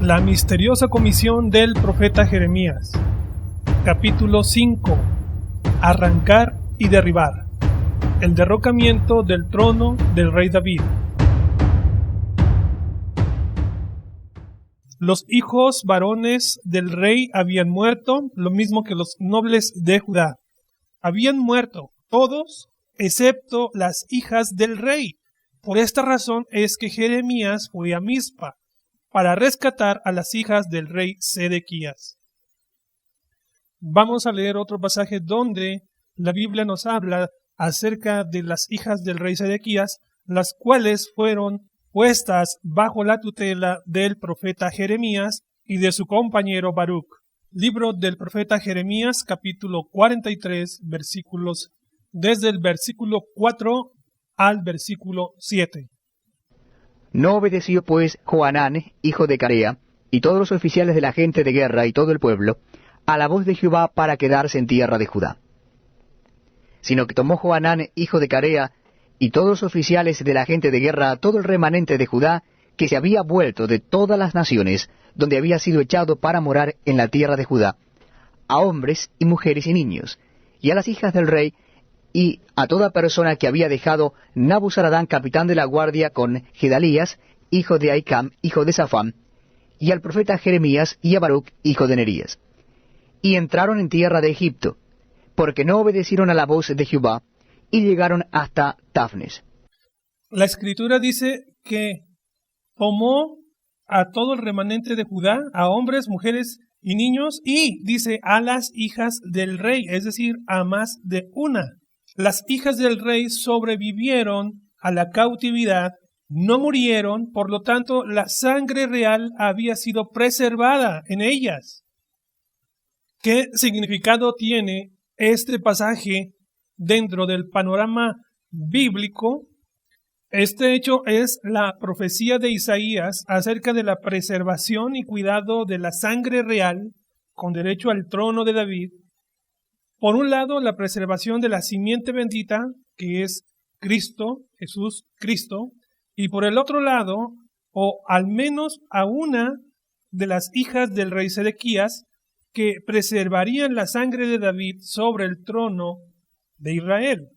La misteriosa comisión del profeta Jeremías. Capítulo 5. Arrancar y derribar. El derrocamiento del trono del rey David. Los hijos varones del rey habían muerto, lo mismo que los nobles de Judá. Habían muerto todos, excepto las hijas del rey. Por esta razón es que Jeremías fue a Mizpa para rescatar a las hijas del rey Sedequías. Vamos a leer otro pasaje donde la Biblia nos habla acerca de las hijas del rey Sedequías, las cuales fueron puestas bajo la tutela del profeta Jeremías y de su compañero Baruc. Libro del profeta Jeremías, capítulo 43, versículos desde el versículo 4 al versículo 7. No obedeció pues Johanán, hijo de Carea, y todos los oficiales de la gente de guerra y todo el pueblo, a la voz de Jehová para quedarse en tierra de Judá. Sino que tomó Johanán, hijo de Carea, y todos los oficiales de la gente de guerra, todo el remanente de Judá, que se había vuelto de todas las naciones, donde había sido echado para morar en la tierra de Judá, a hombres y mujeres y niños, y a las hijas del rey, y a toda persona que había dejado Nabuzaradán, capitán de la guardia, con Gedalías, hijo de Ahicam, hijo de Safán, y al profeta Jeremías, y a Baruc, hijo de Nerías. Y entraron en tierra de Egipto, porque no obedecieron a la voz de Jehová, y llegaron hasta Tafnes. La Escritura dice que tomó a todo el remanente de Judá, a hombres, mujeres y niños, y dice a las hijas del rey, es decir, a más de una. Las hijas del rey sobrevivieron a la cautividad, no murieron, por lo tanto la sangre real había sido preservada en ellas. ¿Qué significado tiene este pasaje dentro del panorama bíblico? Este hecho es la profecía de Isaías acerca de la preservación y cuidado de la sangre real con derecho al trono de David. Por un lado, la preservación de la simiente bendita, que es Cristo, Jesús Cristo, y por el otro lado, o al menos a una de las hijas del rey Sedequías, que preservarían la sangre de David sobre el trono de Israel.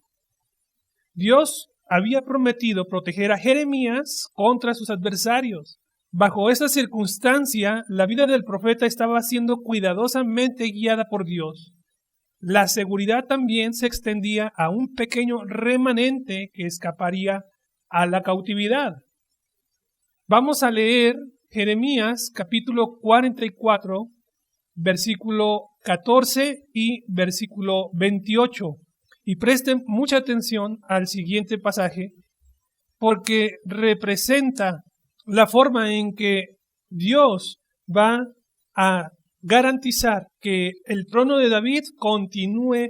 Dios había prometido proteger a Jeremías contra sus adversarios. Bajo esta circunstancia, la vida del profeta estaba siendo cuidadosamente guiada por Dios. La seguridad también se extendía a un pequeño remanente que escaparía a la cautividad. Vamos a leer Jeremías capítulo 44, versículo 14 y versículo 28. Y presten mucha atención al siguiente pasaje, porque representa la forma en que Dios va a garantizar que el trono de David continúe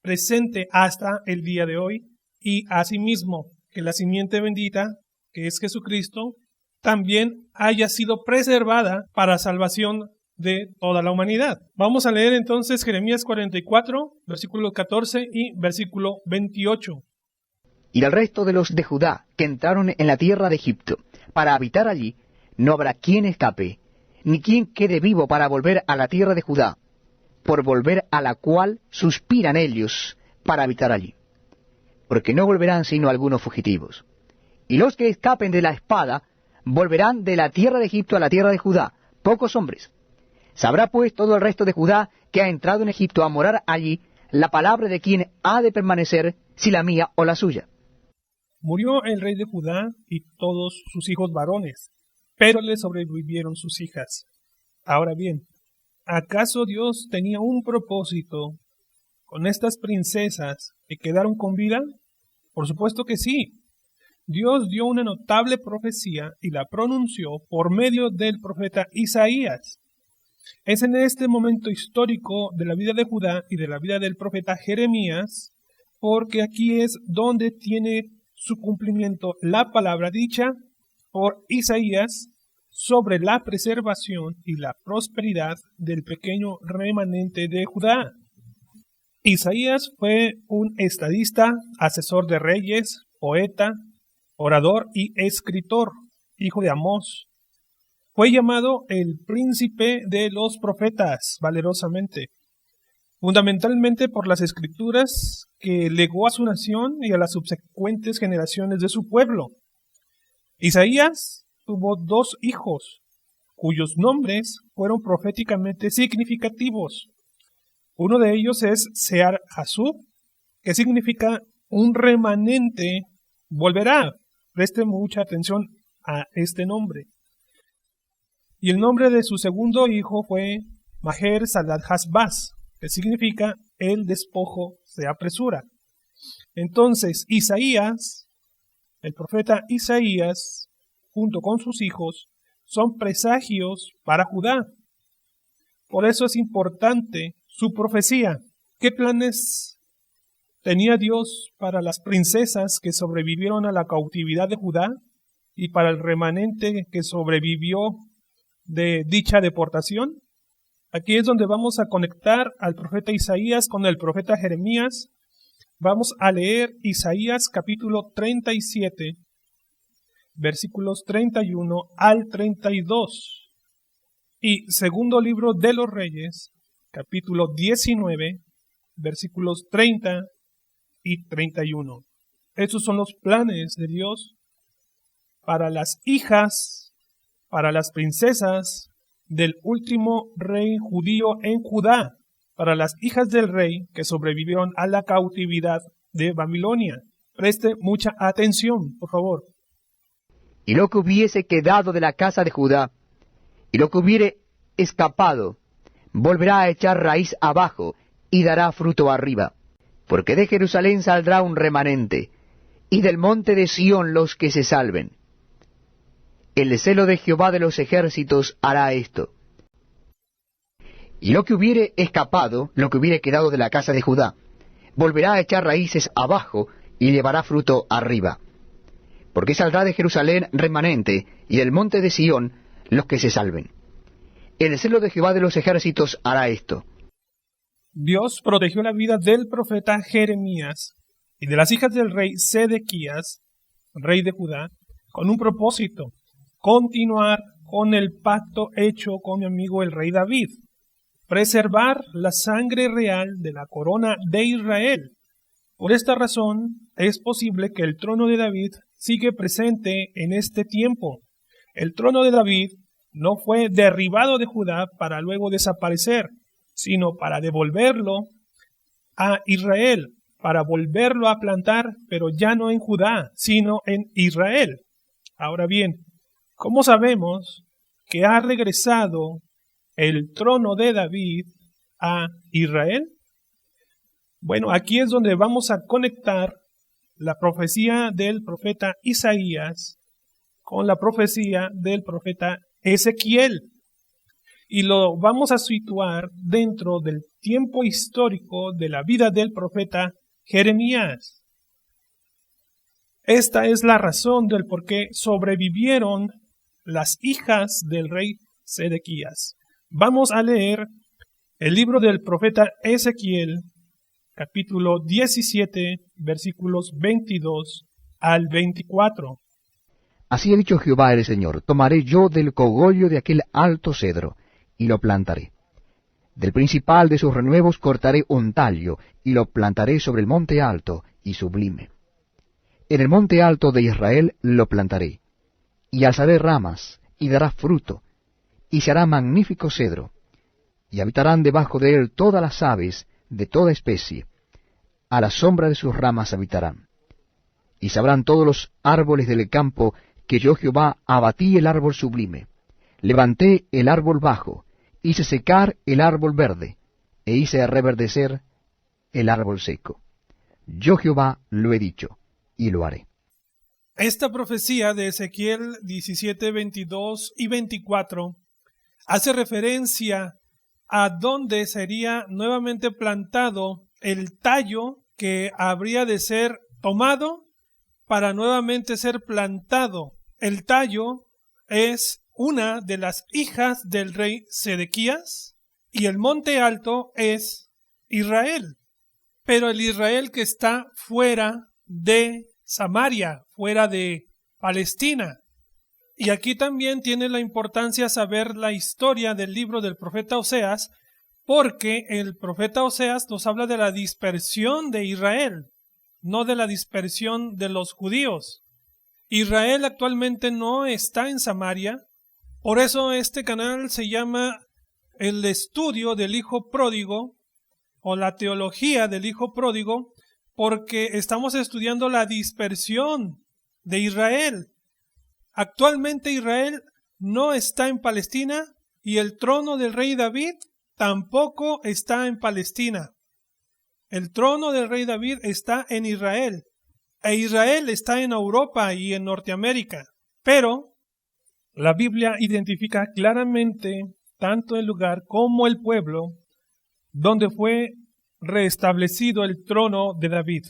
presente hasta el día de hoy, y asimismo que la simiente bendita, que es Jesucristo, también haya sido preservada para salvación de toda la humanidad. Vamos a leer entonces Jeremías 44, versículo 14 y versículo 28. Y al resto de los de Judá que entraron en la tierra de Egipto para habitar allí, no habrá quien escape, ni quien quede vivo para volver a la tierra de Judá, por volver a la cual suspiran ellos para habitar allí. Porque no volverán sino algunos fugitivos. Y los que escapen de la espada volverán de la tierra de Egipto a la tierra de Judá, pocos hombres. Sabrá pues todo el resto de Judá que ha entrado en Egipto a morar allí la palabra de quien ha de permanecer, si la mía o la suya. Murió el rey de Judá y todos sus hijos varones, pero le sobrevivieron sus hijas. Ahora bien, ¿acaso Dios tenía un propósito con estas princesas que quedaron con vida? Por supuesto que sí. Dios dio una notable profecía y la pronunció por medio del profeta Isaías. Es en este momento histórico de la vida de Judá y de la vida del profeta Jeremías, porque aquí es donde tiene su cumplimiento la palabra dicha por Isaías sobre la preservación y la prosperidad del pequeño remanente de Judá. Isaías fue un estadista, asesor de reyes, poeta, orador y escritor, hijo de Amós. Fue llamado el príncipe de los profetas, valerosamente, fundamentalmente por las escrituras que legó a su nación y a las subsecuentes generaciones de su pueblo. Isaías tuvo 2 hijos, cuyos nombres fueron proféticamente significativos. Uno de ellos es Sear-Jasub, que significa un remanente volverá. Preste mucha atención a este nombre. Y el nombre de su segundo hijo fue Maher-Shalal-Hash-Baz, que significa el despojo se apresura. Entonces, Isaías, el profeta Isaías, junto con sus hijos, son presagios para Judá. Por eso es importante su profecía. ¿Qué planes tenía Dios para las princesas que sobrevivieron a la cautividad de Judá y para el remanente que sobrevivió de dicha deportación? Aquí es donde vamos a conectar al profeta Isaías con el profeta Jeremías. Vamos a leer Isaías capítulo 37, versículos 31 al 32. Y segundo libro de los Reyes, capítulo 19, versículos 30 y 31. Esos son los planes de Dios para las hijas, para las princesas del último rey judío en Judá, para las hijas del rey que sobrevivieron a la cautividad de Babilonia. Preste mucha atención, por favor. Y lo que hubiese quedado de la casa de Judá, y lo que hubiere escapado, volverá a echar raíz abajo, y dará fruto arriba. Porque de Jerusalén saldrá un remanente, y del monte de Sión los que se salven. El celo de Jehová de los ejércitos hará esto. Y lo que hubiere escapado, lo que hubiere quedado de la casa de Judá, volverá a echar raíces abajo, y llevará fruto arriba. Porque saldrá de Jerusalén remanente, y del monte de Sión los que se salven. El celo de Jehová de los ejércitos hará esto. Dios protegió la vida del profeta Jeremías y de las hijas del rey Sedequías, rey de Judá, con un propósito: continuar con el pacto hecho con mi amigo el rey David, preservar la sangre real de la corona de Israel. Por esta razón, es posible que el trono de David sigue presente en este tiempo. El trono de David no fue derribado de Judá para luego desaparecer, sino para devolverlo a Israel, para volverlo a plantar, pero ya no en Judá, sino en Israel. Ahora bien, ¿cómo sabemos que ha regresado el trono de David a Israel? Bueno, aquí es donde vamos a conectar la profecía del profeta Isaías con la profecía del profeta Ezequiel. Y lo vamos a situar dentro del tiempo histórico de la vida del profeta Jeremías. Esta es la razón del por qué sobrevivieron las hijas del rey Sedequías. Vamos a leer el libro del profeta Ezequiel, capítulo 17, versículos 22 al 24. Así ha dicho Jehová el Señor: tomaré yo del cogollo de aquel alto cedro, y lo plantaré. Del principal de sus renuevos cortaré un tallo, y lo plantaré sobre el monte alto y sublime. En el monte alto de Israel lo plantaré, y alzaré ramas, y dará fruto, y se hará magnífico cedro, y habitarán debajo de él todas las aves de toda especie, a la sombra de sus ramas habitarán. Y sabrán todos los árboles del campo que yo Jehová abatí el árbol sublime, levanté el árbol bajo, hice secar el árbol verde, e hice reverdecer el árbol seco. Yo Jehová lo he dicho, y lo haré. Esta profecía de Ezequiel 17, 22 y 24 hace referencia a donde sería nuevamente plantado el tallo que habría de ser tomado para nuevamente ser plantado. El tallo es una de las hijas del rey Sedequías y el monte alto es Israel, pero el Israel que está fuera de Samaria, fuera de Palestina. Y aquí también tiene la importancia saber la historia del libro del profeta Oseas, porque el profeta Oseas nos habla de la dispersión de Israel, no de la dispersión de los judíos. Israel actualmente no está en Samaria, por eso este canal se llama El estudio del hijo pródigo o la teología del hijo pródigo, porque estamos estudiando la dispersión de Israel. Actualmente Israel no está en Palestina y el trono del rey David tampoco está en Palestina. El trono del rey David está en Israel e Israel está en Europa y en Norteamérica. Pero la Biblia identifica claramente tanto el lugar como el pueblo donde fue restablecido el trono de David.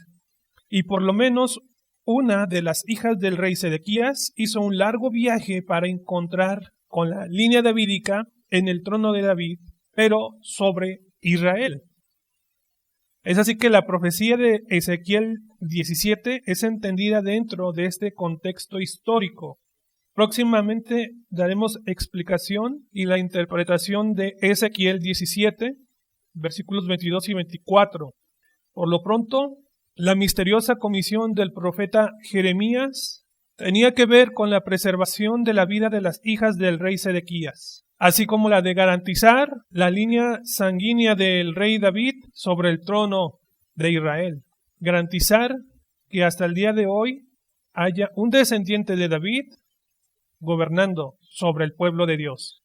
Y por lo menos una de las hijas del rey Sedequías hizo un largo viaje para encontrar con la línea davídica en el trono de David, pero sobre Israel. Es así que la profecía de Ezequiel 17 es entendida dentro de este contexto histórico. Próximamente daremos explicación y la interpretación de Ezequiel 17, versículos 22 y 24. Por lo pronto, la misteriosa comisión del profeta Jeremías tenía que ver con la preservación de la vida de las hijas del rey Sedequías, así como la de garantizar la línea sanguínea del rey David sobre el trono de Israel. Garantizar que hasta el día de hoy haya un descendiente de David gobernando sobre el pueblo de Dios.